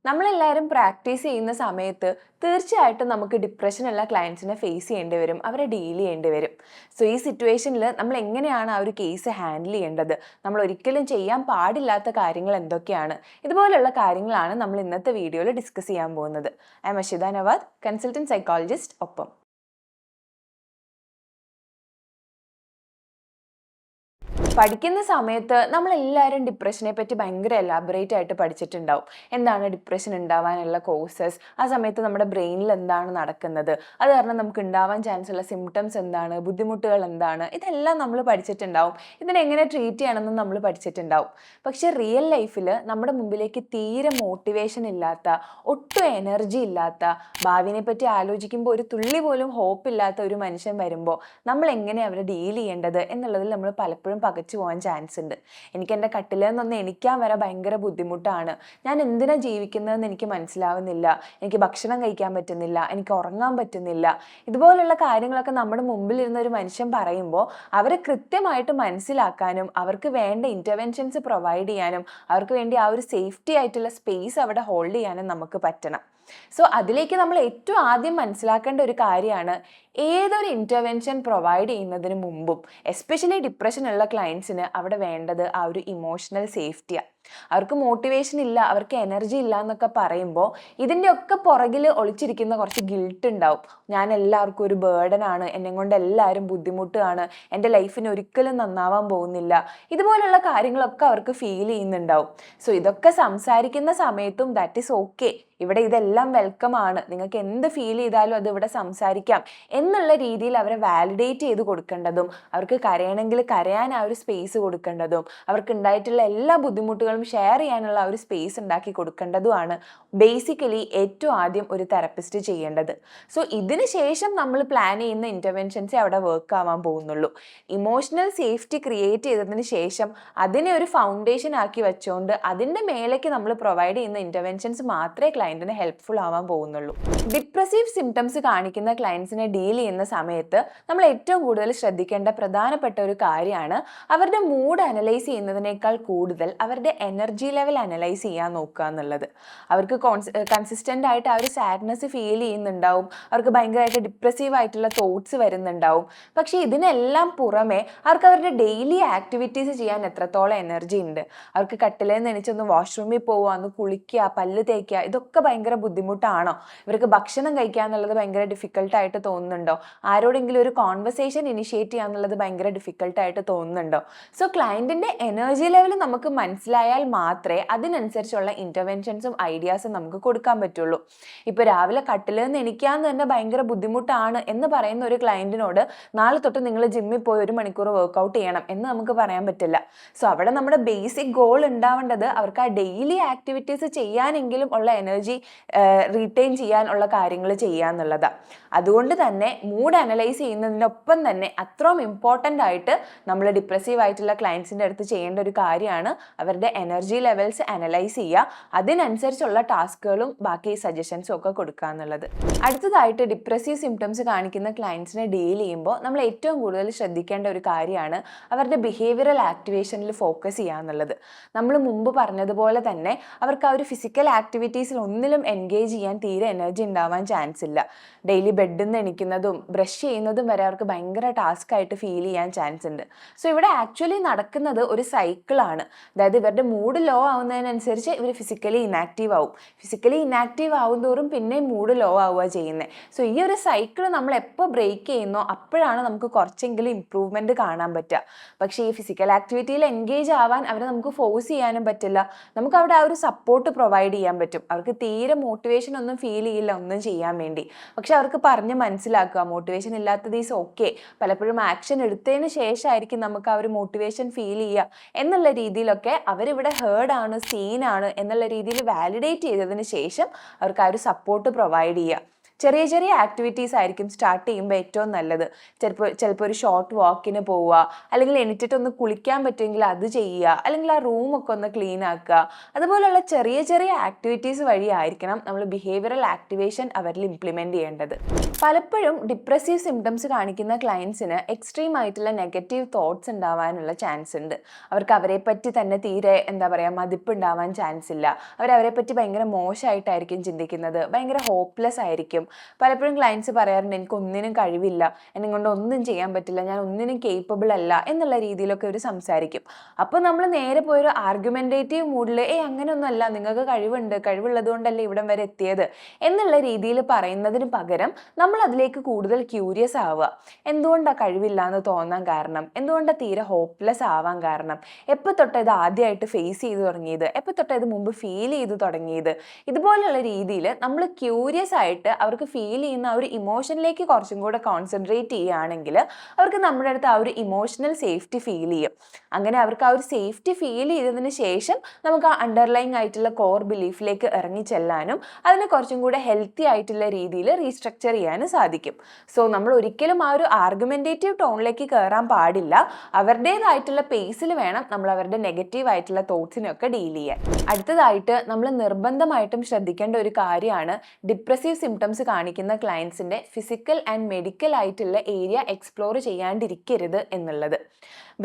നമ്മളെല്ലാവരും പ്രാക്ടീസ് ചെയ്യുന്ന സമയത്ത് തീർച്ചയായിട്ടും നമുക്ക് ഡിപ്രഷനുള്ള ക്ലയൻസിനെ ഫേസ് ചെയ്യേണ്ടി വരും, അവരെ ഡീൽ ചെയ്യേണ്ടി വരും. സോ ഈ സിറ്റുവേഷനിൽ നമ്മൾ എങ്ങനെയാണ് ആ ഒരു കേസ് ഹാൻഡിൽ ചെയ്യേണ്ടത്, നമ്മൾ ഒരിക്കലും ചെയ്യാൻ പാടില്ലാത്ത കാര്യങ്ങൾ എന്തൊക്കെയാണ്, ഇതുപോലുള്ള കാര്യങ്ങളാണ് നമ്മൾ ഇന്നത്തെ വീഡിയോയിൽ ഡിസ്കസ് ചെയ്യാൻ പോകുന്നത്. I am Ashitha Navad, consultant psychologist. ഒപ്പം പഠിക്കുന്ന സമയത്ത് നമ്മളെല്ലാവരും ഡിപ്രഷനെ പറ്റി ഭയങ്കര എലാബറേറ്റ് ആയിട്ട് പഠിച്ചിട്ടുണ്ടാവും. എന്താണ് ഡിപ്രഷൻ ഉണ്ടാവാനുള്ള കോസസ്, ആ സമയത്ത് നമ്മുടെ ബ്രെയിനിൽ എന്താണ് നടക്കുന്നത്, അത് കാരണം നമുക്ക് ഉണ്ടാവാൻ ചാൻസ് ഉള്ള സിംറ്റംസ് എന്താണ്, ബുദ്ധിമുട്ടുകൾ എന്താണ്, ഇതെല്ലാം നമ്മൾ പഠിച്ചിട്ടുണ്ടാവും. ഇതിനെങ്ങനെ ട്രീറ്റ് ചെയ്യണമെന്നും നമ്മൾ പഠിച്ചിട്ടുണ്ടാവും. പക്ഷേ റിയൽ ലൈഫിൽ നമ്മുടെ മുമ്പിലേക്ക് തീരെ മോട്ടിവേഷൻ ഇല്ലാത്ത, ഒട്ടും എനർജി ഇല്ലാത്ത, ഭാവിനെ പറ്റി ആലോചിക്കുമ്പോൾ ഒരു തുള്ളി പോലും ഹോപ്പ് ഇല്ലാത്ത ഒരു മനുഷ്യൻ വരുമ്പോൾ നമ്മൾ എങ്ങനെ അവരെ ഡീൽ ചെയ്യേണ്ടത് എന്നുള്ളതിൽ നമ്മൾ പലപ്പോഴും പകച്ചു പോകാൻ ചാൻസ് ഉണ്ട്. എനിക്ക് എൻ്റെ കട്ടിലിൽ നിന്നൊന്ന് എണീക്കാൻ വരെ ഭയങ്കര ബുദ്ധിമുട്ടാണ്, ഞാൻ എന്തിനാ ജീവിക്കുന്നതെന്ന് എനിക്ക് മനസ്സിലാവുന്നില്ല, എനിക്ക് ഭക്ഷണം കഴിക്കാൻ പറ്റുന്നില്ല, എനിക്ക് ഉറങ്ങാൻ പറ്റുന്നില്ല, ഇതുപോലുള്ള കാര്യങ്ങളൊക്കെ നമ്മുടെ മുമ്പിൽ ഇരുന്ന ഒരു മനുഷ്യൻ പറയുമ്പോൾ അവരെ കൃത്യമായിട്ട് മനസ്സിലാക്കാനും അവർക്ക് വേണ്ട ഇൻ്റർവെൻഷൻസ് പ്രൊവൈഡ് ചെയ്യാനും അവർക്ക് വേണ്ടി ആ ഒരു സേഫ്റ്റി ആയിട്ടുള്ള സ്പേസ് അവിടെ ഹോൾഡ് ചെയ്യാനും നമുക്ക് പറ്റണം. സോ അതിലേക്ക് നമ്മൾ ഏറ്റവും ആദ്യം മനസ്സിലാക്കേണ്ട ഒരു കാര്യമാണ്, ഏതൊരു ഇൻ്റർവെൻഷൻ പ്രൊവൈഡ് ചെയ്യുന്നതിന് മുമ്പും എസ്പെഷ്യലി ഡിപ്രഷൻ ഉള്ള ക്ലയൻസിന് അവിടെ വേണ്ടത് ആ ഒരു ഇമോഷണൽ സേഫ്റ്റിയാണ്. അവർക്ക് മോട്ടിവേഷൻ ഇല്ല, അവർക്ക് എനർജി ഇല്ല എന്നൊക്കെ പറയുമ്പോൾ ഇതിൻ്റെ ഒക്കെ പുറകിൽ ഒളിച്ചിരിക്കുന്ന കുറച്ച് ഗിൽട്ട് ഉണ്ടാവും. ഞാൻ എല്ലാവർക്കും ഒരു ബേർഡൻ ആണ്, എന്നെ കൊണ്ട് എല്ലാവരും ബുദ്ധിമുട്ടാണ്, എൻ്റെ ലൈഫിന് ഒരിക്കലും നന്നാവാൻ പോകുന്നില്ല, ഇതുപോലുള്ള കാര്യങ്ങളൊക്കെ അവർക്ക് ഫീൽ ചെയ്യുന്നുണ്ടാവും. സോ ഇതൊക്കെ സംസാരിക്കുന്ന സമയത്തും ദാറ്റ് ഈസ് ഓക്കെ, ഇവിടെ ഇതെല്ലാം വെൽക്കം ആണ്, നിങ്ങൾക്ക് എന്ത് ഫീൽ ചെയ്താലും അത് ഇവിടെ സംസാരിക്കാം എന്നുള്ള രീതിയിൽ അവരെ വാലിഡേറ്റ് ചെയ്ത് കൊടുക്കേണ്ടതും, അവർക്ക് കരയണമെങ്കിൽ കരയാൻ ആ ഒരു സ്പേസ് കൊടുക്കേണ്ടതും, അവർക്ക് ഉണ്ടായിട്ടുള്ള എല്ലാ ബുദ്ധിമുട്ടുകളും ഷെയർ ചെയ്യാനുള്ള ആ ഒരു സ്പേസ് ഉണ്ടാക്കി കൊടുക്കേണ്ടതുമാണ് ബേസിക്കലി ഏറ്റവും ആദ്യം ഒരു തെറപ്പിസ്റ്റ് ചെയ്യേണ്ടത്. സോ ഇതിന് ശേഷം നമ്മൾ പ്ലാൻ ചെയ്യുന്ന ഇൻ്റർവെൻഷൻസേ അവിടെ വർക്ക് ആവാൻ പോകുന്നുള്ളൂ. ഇമോഷണൽ സേഫ്റ്റി ക്രിയേറ്റ് ചെയ്തതിന് ശേഷം അതിനെ ഒരു ഫൗണ്ടേഷൻ ആക്കി വെച്ചുകൊണ്ട് അതിൻ്റെ മേലേക്ക് നമ്മൾ പ്രൊവൈഡ് ചെയ്യുന്ന ഇൻ്റർവെൻഷൻസ് മാത്രമേ ക്ലയൻറ്റിന് ഹെൽപ്ഫുൾ ആവാൻ പോകുന്നുള്ളൂ. ഡിപ്രസീവ് സിംറ്റംസ് കാണിക്കുന്ന ക്ലയൻസിനെ ഡീൽ ചെയ്യുന്ന സമയത്ത് നമ്മൾ ഏറ്റവും കൂടുതൽ ശ്രദ്ധിക്കേണ്ട പ്രധാനപ്പെട്ട ഒരു കാര്യമാണ് അവരുടെ മൂഡ് അനലൈസ് ചെയ്യുന്നതിനേക്കാൾ കൂടുതൽ അവരുടെ എനർജി ലെവൽ അനലൈസ് ചെയ്യാൻ നോക്കുക എന്നുള്ളത്. അവർക്ക് കൺസിസ്റ്റൻ്റ് ആയിട്ട് ആ ഒരു സാഡ്നെസ് ഫീൽ ചെയ്യുന്നുണ്ടാവും, അവർക്ക് ഭയങ്കരമായിട്ട് ഡിപ്രസീവ് ആയിട്ടുള്ള തോട്ട്സ് വരുന്നുണ്ടാവും. പക്ഷേ ഇതിനെല്ലാം പുറമെ അവർക്ക് അവരുടെ ഡെയിലി ആക്ടിവിറ്റീസ് ചെയ്യാൻ എത്രത്തോളം എനർജി ഉണ്ട്, അവർക്ക് കട്ടിലിൽ നിന്ന് എണീച്ചൊന്ന് വാഷ്റൂമിൽ പോവുക, ഒന്ന് കുളിക്കുക, പല്ല് തേക്കുക, ഇതൊക്കെ ഭയങ്കര ബുദ്ധിമുട്ടാണോ, ഇവർക്ക് ഭക്ഷണം കഴിക്കുക എന്നുള്ളത് ഭയങ്കര ഡിഫിക്കൽട്ടായിട്ട് തോന്നുന്നുണ്ടോ, ആരോടെങ്കിലും ഒരു കോൺവെർസേഷൻ ഇനിഷ്യേറ്റ് ചെയ്യുക എന്നുള്ളത് ഭയങ്കര ഡിഫിക്കൽട്ടായിട്ട് തോന്നുന്നുണ്ടോ. സോ ക്ലയൻറ്റിൻ്റെ എനർജി ലെവൽ നമുക്ക് മനസ്സിലായാൽ മാത്രമേ അതിനനുസരിച്ചുള്ള ഇൻ്റർവെൻഷൻസും ഐഡിയാസും നമുക്ക് കൊടുക്കാൻ പറ്റുള്ളൂ. ഇപ്പോൾ രാവിലെ കട്ടിലിൽ നിന്ന് എണീക്കാന്ന് തന്നെ ഭയങ്കര ബുദ്ധിമുട്ടാണ് എന്ന് പറയുന്ന ഒരു ക്ലയൻറ്റിനോട് നാളെ തൊട്ട് നിങ്ങൾ ജിമ്മിൽ പോയി 1 മണിക്കൂർ വർക്കൗട്ട് ചെയ്യണം എന്ന് നമുക്ക് പറയാൻ പറ്റില്ല. സോ അവിടെ നമ്മുടെ ബേസിക് ഗോൾ ഉണ്ടാവേണ്ടത് അവർക്ക് ആ ഡെയിലി ആക്ടിവിറ്റീസ് ചെയ്യാനെങ്കിലും ഉള്ള എനർജി റീറ്റെയിൻ ചെയ്യാനുള്ള കാര്യങ്ങൾ ചെയ്യുക എന്നുള്ളതാണ്. അതുകൊണ്ട് തന്നെ മൂഡ് അനലൈസ് ചെയ്യുന്നതിനൊപ്പം തന്നെ അത്രയും ഇമ്പോർട്ടൻ്റ് ആയിട്ട് നമ്മൾ ഡിപ്രസീവ് ആയിട്ടുള്ള ക്ലയൻസിൻ്റെ അടുത്ത് ചെയ്യേണ്ട ഒരു കാര്യമാണ് അവരുടെ എനർജി ലെവൽസ് അനലൈസ് ചെയ്യുക, അതിനനുസരിച്ചുള്ള ടാസ്കുകളും ബാക്കി സജഷൻസും ഒക്കെ കൊടുക്കുക എന്നുള്ളത്. അടുത്തതായിട്ട് ഡിപ്രസീവ് സിംറ്റംസ് കാണിക്കുന്ന ക്ലയൻസിനെ ഡീൽ ചെയ്യുമ്പോൾ നമ്മൾ ഏറ്റവും കൂടുതൽ ശ്രദ്ധിക്കേണ്ട ഒരു കാര്യമാണ് അവരുടെ ബിഹേവിയറൽ ആക്ടിവേഷനിൽ ഫോക്കസ് ചെയ്യുക എന്നുള്ളത്. നമ്മൾ മുമ്പ് പറഞ്ഞതുപോലെ തന്നെ അവർക്ക് ആ ഒരു ഫിസിക്കൽ ആക്ടിവിറ്റീസിൽ ഒന്നിലും എൻഗേജ് ചെയ്യാൻ തീരെ എനർജി ഉണ്ടാവാൻ ചാൻസ് ഇല്ല. ഡെയിലി ബെഡിൽ നിന്ന് എണീക്കുന്നതും ബ്രഷ് ചെയ്യുന്നതും വരെ അവർക്ക് ഭയങ്കര ടാസ്ക് ആയിട്ട് ഫീൽ ചെയ്യാൻ ചാൻസ് ഉണ്ട്. സോ ഇവിടെ ആക്ച്വലി നടക്കുന്നത് ഒരു സൈക്കിളാണ്. അതായത് ഇവരുടെ മൂഡ് ലോ ആവുന്നതിനനുസരിച്ച് ഇവർ ഫിസിക്കലി ഇനാക്റ്റീവ് ആവും, ഫിസിക്കലി ഇനാക്റ്റീവ് ആവുന്നതോറും പിന്നെ മൂഡ് ലോ ആവുക ചെയ്യുന്നത്. സോ ഈ ഒരു സൈക്കിൾ നമ്മൾ എപ്പോൾ ബ്രേക്ക് ചെയ്യുന്നോ അപ്പോഴാണ് നമുക്ക് കുറച്ചെങ്കിലും ഇമ്പ്രൂവ്മെൻറ്റ് കാണാൻ പറ്റുക. പക്ഷേ ഈ ഫിസിക്കൽ ആക്ടിവിറ്റിയിൽ എൻഗേജ് ആവാൻ അവരെ നമുക്ക് ഫോഴ്സ് ചെയ്യാനും പറ്റില്ല, നമുക്ക് അവിടെ ആ ഒരു സപ്പോർട്ട് പ്രൊവൈഡ് ചെയ്യാൻ പറ്റും. അവർക്ക് തീരെ മോട്ടിവേഷൻ ഒന്നും ഫീൽ ചെയ്യില്ല ഒന്നും ചെയ്യാൻ വേണ്ടി, പക്ഷെ അവർക്ക് പറഞ്ഞ് മനസ്സിലാക്കുക മോട്ടിവേഷൻ ഇല്ലാത്തത് ഈസ് ഓക്കെ, പലപ്പോഴും ആക്ഷൻ എടുത്തതിന് ശേഷമായിരിക്കും നമുക്ക് ആ ഒരു മോട്ടിവേഷൻ ഫീൽ ചെയ്യുക എന്നുള്ള രീതിയിലൊക്കെ അവരിവിടെ ഹേർഡ് ആണ്, സീൻ ആണ് എന്നുള്ള രീതിയിൽ വാലിഡേറ്റ് ചെയ്തതിന് ശേഷം അവർക്ക് ആ ഒരു സപ്പോർട്ട് പ്രൊവൈഡ് ചെയ്യുക. ചെറിയ ചെറിയ ആക്ടിവിറ്റീസ് ആയിരിക്കും സ്റ്റാർട്ട് ചെയ്യുമ്പോൾ ഏറ്റവും നല്ലത്. ചിലപ്പോൾ ഒരു ഷോർട്ട് വാക്കിന് പോവുക, അല്ലെങ്കിൽ എണീറ്റിട്ടൊന്ന് കുളിക്കാൻ പറ്റുമെങ്കിൽ അത് ചെയ്യുക, അല്ലെങ്കിൽ ആ റൂമൊക്കെ ഒന്ന് ക്ലീൻ ആക്കുക. അതുപോലുള്ള ചെറിയ ചെറിയ ആക്ടിവിറ്റീസ് വഴിയായിരിക്കണം നമ്മൾ ബിഹേവിയറൽ ആക്ടിവേഷൻ അവരിൽ ഇംപ്ലിമെൻറ്റ് ചെയ്യേണ്ടത്. പലപ്പോഴും ഡിപ്രസീവ് സിംറ്റംസ് കാണിക്കുന്ന ക്ലയൻസിന് എക്സ്ട്രീം ആയിട്ടുള്ള നെഗറ്റീവ് തോട്ട്സ് ഉണ്ടാവാനുള്ള ചാൻസ് ഉണ്ട്. അവർക്ക് അവരെ പറ്റി തന്നെ തീരെ മതിപ്പ് ഉണ്ടാവാൻ ചാൻസ് ഇല്ല. അവരെ പറ്റി ഭയങ്കര മോശമായിട്ടായിരിക്കും ചിന്തിക്കുന്നത്, ഭയങ്കര ഹോപ്പ്ലെസ് ആയിരിക്കും. പലപ്പോഴും ക്ലയൻസ് പറയാറുണ്ട്, എനിക്കൊന്നിനും കഴിവില്ല, എന്നെ കൊണ്ട് ഒന്നും ചെയ്യാൻ പറ്റില്ല, ഞാൻ ഒന്നിനും കേപ്പബിൾ അല്ല എന്നുള്ള രീതിയിലൊക്കെ അവർ സംസാരിക്കും. അപ്പോൾ നമ്മൾ നേരെ പോയൊരു ആർഗ്യുമെൻറ്റേറ്റീവ് മൂഡിൽ അങ്ങനെയൊന്നുമല്ല, നിങ്ങൾക്ക് കഴിവുണ്ട്, കഴിവുള്ളത് കൊണ്ടല്ലേ ഇവിടം വരെ എത്തിയത് എന്നുള്ള രീതിയിൽ പറയുന്നതിന് പകരം നമ്മൾ അതിലേക്ക് കൂടുതൽ ക്യൂരിയസ് ആവുക. എന്തുകൊണ്ടാണ് കഴിവില്ല എന്ന് തോന്നാൻ കാരണം, എന്തുകൊണ്ടാണ് തീരെ ഹോപ്പ്ലെസ് ആവാൻ കാരണം, എപ്പോൾ തൊട്ട് ഇത് ആദ്യമായിട്ട് ഫേസ് ചെയ്ത് തുടങ്ങിയത്, എപ്പോൾ തൊട്ട് ഇത് മുമ്പ് ഫീൽ ചെയ്ത് തുടങ്ങിയത്, ഇതുപോലുള്ള രീതിയിൽ നമ്മൾ ക്യൂരിയസ് ആയിട്ട് അവർക്ക് ഫീൽ ചെയ്യുന്ന ആ ഒരു ഇമോഷനിലേക്ക് കുറച്ചും കൂടെ കോൺസെൻട്രേറ്റ് ചെയ്യുകയാണെങ്കിൽ അവർക്ക് നമ്മുടെ അടുത്ത് ആ ഒരു ഇമോഷണൽ സേഫ്റ്റി ഫീൽ ചെയ്യും. അങ്ങനെ അവർക്ക് ആ ഒരു സേഫ്റ്റി ഫീൽ ചെയ്തതിന് ശേഷം നമുക്ക് ആ അണ്ടർലൈങ് ആയിട്ടുള്ള കോർ ബിലീഫിലേക്ക് ഇറങ്ങി ചെല്ലാനും അതിനെ കുറച്ചും കൂടെ ഹെൽത്തി ആയിട്ടുള്ള രീതിയിൽ റീസ്ട്രക്ചർ ചെയ്യാനും സാധിക്കും. സോ നമ്മൾ ഒരിക്കലും ആ ഒരു ആർഗ്യുമെൻറ്റേറ്റീവ് ടോണിലേക്ക് കയറാൻ പാടില്ല. അവരുടേതായിട്ടുള്ള പേസിൽ വേണം നമ്മൾ അവരുടെ നെഗറ്റീവ് ആയിട്ടുള്ള തോട്ട്സിനൊക്കെ ഡീൽ ചെയ്യാൻ. അടുത്തതായിട്ട് നമ്മൾ നിർബന്ധമായിട്ടും ശ്രദ്ധിക്കേണ്ട ഒരു കാര്യമാണ് ഡിപ്രസീവ് സിംറ്റംസ് കാണിക്കുന്ന ക്ലയൻസിൻ്റെ ഫിസിക്കൽ ആൻഡ് മെഡിക്കൽ ആയിട്ടുള്ള ഏരിയ എക്സ്പ്ലോർ ചെയ്യാണ്ടിരിക്കരുത് എന്നുള്ളത്.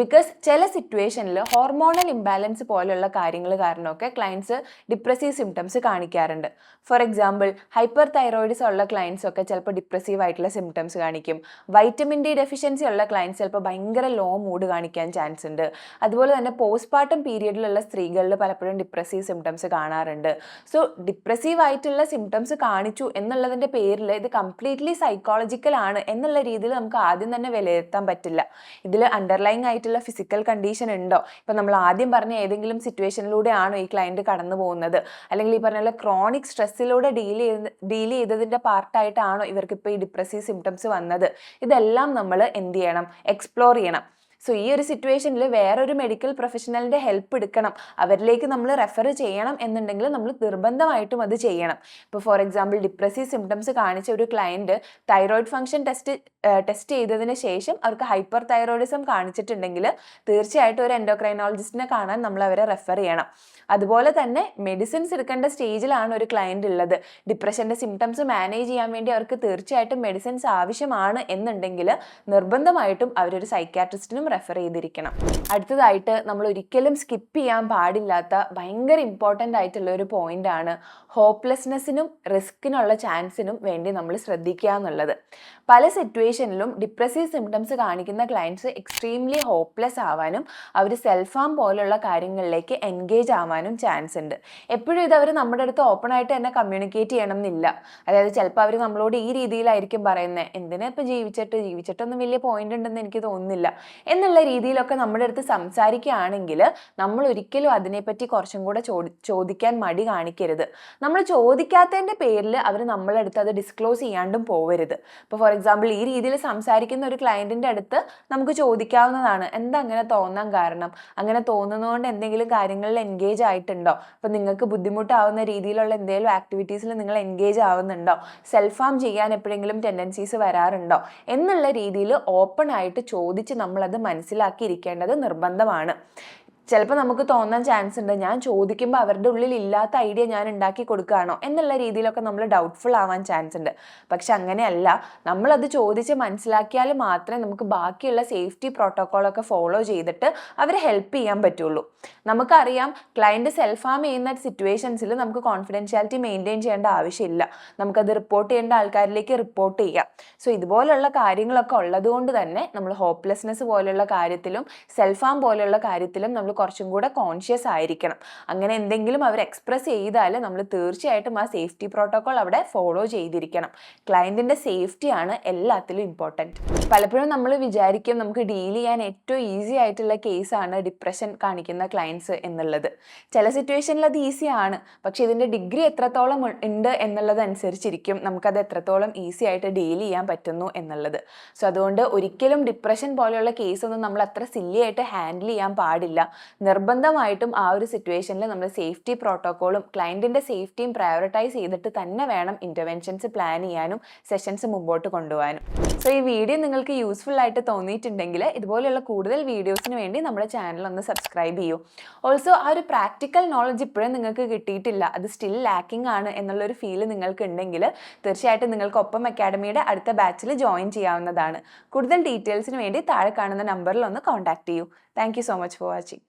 ബിക്കോസ് ചില സിറ്റുവേഷനിൽ ഹോർമോണൽ ഇംബാലൻസ് പോലെയുള്ള കാര്യങ്ങൾ കാരണമൊക്കെ ക്ലയൻസ് ഡിപ്രസീവ് സിംറ്റംസ് കാണിക്കാറുണ്ട്. ഫോർ എക്സാമ്പിൾ, ഹൈപ്പർ തൈറോയിഡിസം ഉള്ള ക്ലയൻസ് ഒക്കെ ചിലപ്പോൾ ഡിപ്രസീവ് ആയിട്ടുള്ള സിംറ്റംസ് കാണിക്കും. വൈറ്റമിൻ ഡി ഡെഫിഷ്യൻസി ഉള്ള ക്ലയൻസ് ചിലപ്പോൾ ഭയങ്കര ലോ മൂഡ് കാണിക്കാൻ ചാൻസ് ഉണ്ട്. അതുപോലെ തന്നെ പോസ്റ്റ്പാർട്ടം പീരിയഡിലുള്ള സ്ത്രീകളിൽ പലപ്പോഴും ഡിപ്രസീവ് സിംറ്റംസ് കാണാറുണ്ട്. സോ ഡിപ്രസീവ് ആയിട്ടുള്ള സിംറ്റംസ് കാണിച്ചു എന്നുള്ളതിൻ്റെ പേരിൽ ഇത് കംപ്ലീറ്റ്ലി സൈക്കോളജിക്കൽ ആണ് എന്നുള്ള രീതിയിൽ നമുക്ക് ആദ്യം തന്നെ വിലയിരുത്താൻ പറ്റില്ല. ഇതിൽ അണ്ടർലൈങ് ആയിട്ടുള്ള ഫിസിക്കൽ കണ്ടീഷൻ ഉണ്ടോ, ഇപ്പം നമ്മൾ ആദ്യം പറഞ്ഞ ഏതെങ്കിലും സിറ്റുവേഷനിലൂടെ ആണോ ഈ ക്ലയൻറ്റ് കടന്നു പോകുന്നത്, അല്ലെങ്കിൽ ഈ പറഞ്ഞ ക്രോണിക് സ്ട്രെസ്സിലൂടെ ഡീൽ ചെയ്തതിൻ്റെ പാർട്ടായിട്ടാണോ ഇവർക്ക് ഇപ്പോൾ ഈ ഡിപ്രസീവ് സിംറ്റംസ് വന്നത്, ഇതെല്ലാം നമ്മൾ എന്ത് ചെയ്യണം, എക്സ്പ്ലോർ ചെയ്യണം. സോ ഈ ഒരു സിറ്റുവേഷനിൽ വേറൊരു മെഡിക്കൽ പ്രൊഫഷണലിൻ്റെ ഹെൽപ്പ് എടുക്കണം, അവരിലേക്ക് നമ്മൾ റെഫർ ചെയ്യണം എന്നുണ്ടെങ്കിൽ നമ്മൾ നിർബന്ധമായിട്ടും അത് ചെയ്യണം. ഇപ്പോൾ ഫോർ എക്സാമ്പിൾ, ഡിപ്രസീവ് സിംറ്റംസ് കാണിച്ച ഒരു ക്ലയൻറ്റ് തൈറോയിഡ് ഫംഗ്ഷൻ ടെസ്റ്റ് ചെയ്തതിന് ശേഷം അവർക്ക് ഹൈപ്പർ തൈറോയിഡിസം കാണിച്ചിട്ടുണ്ടെങ്കിൽ തീർച്ചയായിട്ടും ഒരു എൻഡോക്രൈനോളജിസ്റ്റിനെ കാണാൻ നമ്മൾ അവരെ റെഫർ ചെയ്യണം. അതുപോലെ തന്നെ മെഡിസിൻസ് എടുക്കേണ്ട സ്റ്റേജിലാണ് ഒരു ക്ലയൻറ്റ് ഉള്ളത്, ഡിപ്രഷൻ്റെ സിംറ്റംസ് മാനേജ് ചെയ്യാൻ വേണ്ടി അവർക്ക് തീർച്ചയായിട്ടും മെഡിസിൻസ് ആവശ്യമാണ് എന്നുണ്ടെങ്കിൽ നിർബന്ധമായിട്ടും അവരൊരു സൈക്യാട്രിസ്റ്റിനും റെഫർ ചെയ്തിരിക്കണം. അടുത്തതായിട്ട് നമ്മൾ ഒരിക്കലും സ്കിപ്പ് ചെയ്യാൻ പാടില്ലാത്ത ഭയങ്കര ഇമ്പോർട്ടൻ്റ് ആയിട്ടുള്ള ഒരു പോയിന്റ് ആണ് ഹോപ്പ്ലെസ്നെസ്സിനും റിസ്കിനുള്ള ചാൻസിനും വേണ്ടി നമ്മൾ ശ്രദ്ധിക്കുക എന്നുള്ളത്. പല സിറ്റുവേഷനിലും ഡിപ്രസീവ് സിംറ്റംസ് കാണിക്കുന്ന ക്ലയൻസ് എക്സ്ട്രീംലി ഹോപ്പ്ലെസ് ആവാനും അവർ സെൽഫ് ഹാം പോലുള്ള കാര്യങ്ങളിലേക്ക് എൻഗേജ് ആവാനും ചാൻസ് ഉണ്ട്. എപ്പോഴും ഇത് അവർ നമ്മുടെ അടുത്ത് ഓപ്പൺ ആയിട്ട് തന്നെ കമ്മ്യൂണിക്കേറ്റ് ചെയ്യണം എന്നില്ല. അതായത് ചിലപ്പോൾ അവർ നമ്മളോട് ഈ രീതിയിലായിരിക്കും പറയുന്നത്, എന്തിനാ ഇപ്പോൾ ജീവിച്ചിട്ടൊന്നും വലിയ പോയിന്റ് ഉണ്ടെന്ന് എനിക്ക് തോന്നുന്നില്ല എന്നുള്ള രീതിയിലൊക്കെ നമ്മുടെ അടുത്ത് സംസാരിക്കുകയാണെങ്കിൽ നമ്മൾ ഒരിക്കലും അതിനെപ്പറ്റി കുറച്ചും കൂടെ ചോദിക്കാൻ മടി കാണിക്കരുത്. നമ്മൾ ചോദിക്കാത്തതിൻ്റെ പേരിൽ അവർ നമ്മളെ അടുത്ത് അത് ഡിസ്ക്ലോസ് ചെയ്യാണ്ടും പോവരുത്. ഇപ്പോൾ ഫോർ എക്സാമ്പിൾ, ഈ രീതിയിൽ സംസാരിക്കുന്ന ഒരു ക്ലയൻറ്റിൻ്റെ അടുത്ത് നമുക്ക് ചോദിക്കാവുന്നതാണ്, എന്താ അങ്ങനെ തോന്നാൻ കാരണം, അങ്ങനെ തോന്നുന്നതുകൊണ്ട് എന്തെങ്കിലും കാര്യങ്ങളിൽ എൻഗേജ് ആയിട്ടുണ്ടോ, അപ്പോൾ നിങ്ങൾക്ക് ബുദ്ധിമുട്ടാവുന്ന രീതിയിലുള്ള എന്തെങ്കിലും ആക്ടിവിറ്റീസിൽ നിങ്ങൾ എൻഗേജ് ആവുന്നുണ്ടോ, സെൽഫ് ഹാം ചെയ്യാൻ എപ്പോഴെങ്കിലും ടെൻഡൻസീസ് വരാറുണ്ടോ എന്നുള്ള രീതിയിൽ ഓപ്പൺ ആയിട്ട് ചോദിച്ച് നമ്മളത് മനസ്സിലാക്കിയിരിക്കേണ്ടത് നിർബന്ധമാണ്. ചിലപ്പോൾ നമുക്ക് തോന്നാൻ ചാൻസ് ഉണ്ട്, ഞാൻ ചോദിക്കുമ്പോൾ അവരുടെ ഉള്ളിൽ ഇല്ലാത്ത ഐഡിയ ഞാൻ ഉണ്ടാക്കി കൊടുക്കുകയാണോ എന്നുള്ള രീതിയിലൊക്കെ നമ്മൾ ഡൗട്ട്ഫുൾ ആവാൻ ചാൻസ് ഉണ്ട്. പക്ഷെ അങ്ങനെയല്ല, നമ്മളത് ചോദിച്ച് മനസ്സിലാക്കിയാൽ മാത്രമേ നമുക്ക് ബാക്കിയുള്ള സേഫ്റ്റി പ്രോട്ടോക്കോളൊക്കെ ഫോളോ ചെയ്തിട്ട് അവരെ ഹെൽപ്പ് ചെയ്യാൻ പറ്റുള്ളൂ. നമുക്കറിയാം, ക്ലയൻറ്റ് സെൽഫ് ഹാം ചെയ്യുന്ന സിറ്റുവേഷൻസിൽ നമുക്ക് കോൺഫിഡൻഷ്യാലിറ്റി മെയിൻറ്റെയിൻ ചെയ്യേണ്ട ആവശ്യമില്ല, നമുക്കത് റിപ്പോർട്ട് ചെയ്യേണ്ട ആൾക്കാരിലേക്ക് റിപ്പോർട്ട് ചെയ്യാം. സോ ഇതുപോലുള്ള കാര്യങ്ങളൊക്കെ ഉള്ളത് കൊണ്ട് തന്നെ നമ്മൾ ഹോപ്പ്ലെസ്നെസ് പോലുള്ള കാര്യത്തിലും സെൽഫ് ഹാം പോലുള്ള കാര്യത്തിലും നമ്മൾ കുറച്ചും കൂടെ കോൺഷ്യസ് ആയിരിക്കണം. അങ്ങനെ എന്തെങ്കിലും അവർ എക്സ്പ്രസ് ചെയ്താൽ നമ്മൾ തീർച്ചയായിട്ടും ആ സേഫ്റ്റി പ്രോട്ടോക്കോൾ അവിടെ ഫോളോ ചെയ്തിരിക്കണം. ക്ലയൻറ്റിൻ്റെ സേഫ്റ്റിയാണ് എല്ലാത്തിലും ഇമ്പോർട്ടൻറ്റ്. പലപ്പോഴും നമ്മൾ വിചാരിക്കും നമുക്ക് ഡീൽ ചെയ്യാൻ ഏറ്റവും ഈസി ആയിട്ടുള്ള കേസാണ് ഡിപ്രഷൻ കാണിക്കുന്ന ക്ലയൻസ് എന്നുള്ളത്. ചില സിറ്റുവേഷനിൽ അത് ഈസിയാണ്, പക്ഷേ ഇതിൻ്റെ ഡിഗ്രി എത്രത്തോളം ഉണ്ട് എന്നുള്ളതനുസരിച്ചിരിക്കും നമുക്കത് എത്രത്തോളം ഈസി ആയിട്ട് ഡീൽ ചെയ്യാൻ പറ്റുന്നു എന്നുള്ളത്. സോ അതുകൊണ്ട് ഒരിക്കലും ഡിപ്രഷൻ പോലെയുള്ള കേസൊന്നും നമ്മൾ അത്ര സില്ലി ആയിട്ട് ഹാൻഡിൽ ചെയ്യാൻ പാടില്ല. നിർബന്ധമായിട്ടും ആ ഒരു സിറ്റുവേഷനിൽ നമ്മൾ സേഫ്റ്റി പ്രോട്ടോക്കോളും ക്ലയൻറ്റിൻ്റെ സേഫ്റ്റിയും പ്രയോറിറ്റൈസ് ചെയ്തിട്ട് തന്നെ വേണം ഇൻ്റർവെൻഷൻസ് പ്ലാൻ ചെയ്യാനും സെഷൻസ് മുമ്പോട്ട് കൊണ്ടുപോകാനും. സോ ഈ വീഡിയോ നിങ്ങൾക്ക് യൂസ്ഫുൾ ആയിട്ട് തോന്നിയിട്ടുണ്ടെങ്കിൽ ഇതുപോലെയുള്ള കൂടുതൽ വീഡിയോസിന് വേണ്ടി നമ്മുടെ ചാനൽ ഒന്ന് സബ്സ്ക്രൈബ് ചെയ്യൂ. ഓൾസോ ആ ഒരു പ്രാക്ടിക്കൽ നോളജ് ഇപ്പോഴും നിങ്ങൾക്ക് കിട്ടിയിട്ടില്ല, അത് സ്റ്റിൽ ലാക്കിംഗ് ആണ് എന്നുള്ളൊരു ഫീല് നിങ്ങൾക്ക് ഉണ്ടെങ്കിൽ തീർച്ചയായിട്ടും നിങ്ങൾക്ക് ഒപ്പം അക്കാഡമിയുടെ അടുത്ത ബാച്ചിൽ ജോയിൻ ചെയ്യാവുന്നതാണ്. കൂടുതൽ ഡീറ്റെയിൽസിന് വേണ്ടി താഴെ കാണുന്ന നമ്പറിൽ ഒന്ന് കോൺടാക്ട് ചെയ്യൂ. Thank you so much for watching.